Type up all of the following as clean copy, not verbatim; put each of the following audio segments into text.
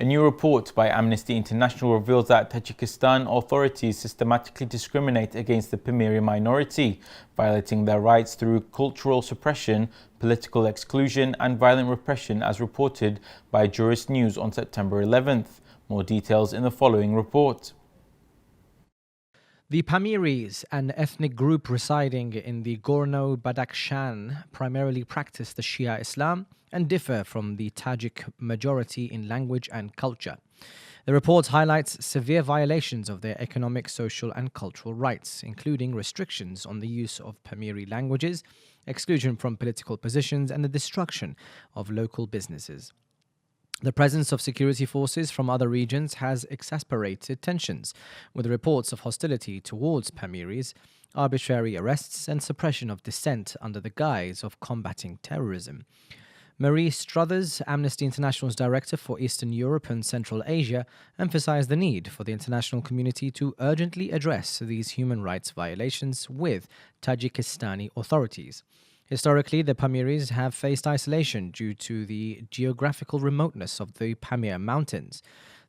A new report by Amnesty International reveals that Tajikistan authorities systematically discriminate against the Pamiri minority, violating their rights through cultural suppression, political exclusion and violent repression, as reported by Jurist News on September 11th. More details in the following report. The Pamiris, an ethnic group residing in the Gorno-Badakhshan, primarily practice the Shia Islam and differ from the Tajik majority in language and culture. The report highlights severe violations of their economic, social and cultural rights, including restrictions on the use of Pamiri languages, exclusion from political positions and the destruction of local businesses. The presence of security forces from other regions has exacerbated tensions, with reports of hostility towards Pamiris, arbitrary arrests and suppression of dissent under the guise of combating terrorism. Marie Struthers, Amnesty International's director for Eastern Europe and Central Asia, emphasized the need for the international community to urgently address these human rights violations with Tajikistani authorities. Historically, the Pamiris have faced isolation due to the geographical remoteness of the Pamir Mountains.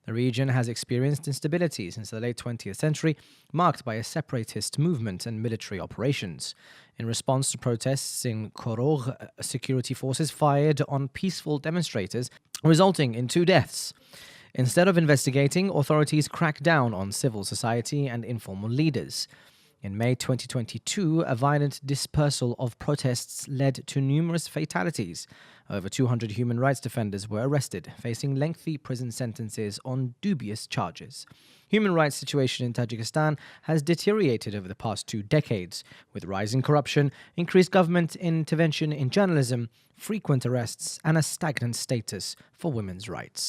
The region has experienced instability since the late 20th century, marked by a separatist movement and military operations. In response to protests in Korog, security forces fired on peaceful demonstrators, resulting in 2 deaths. Instead of investigating, authorities cracked down on civil society and informal leaders. In May 2022, a violent dispersal of protests led to numerous fatalities. Over 200 human rights defenders were arrested, facing lengthy prison sentences on dubious charges. Human rights situation in Tajikistan has deteriorated over the past 2 decades, with rising corruption, increased government intervention in journalism, frequent arrests, and a stagnant status for women's rights.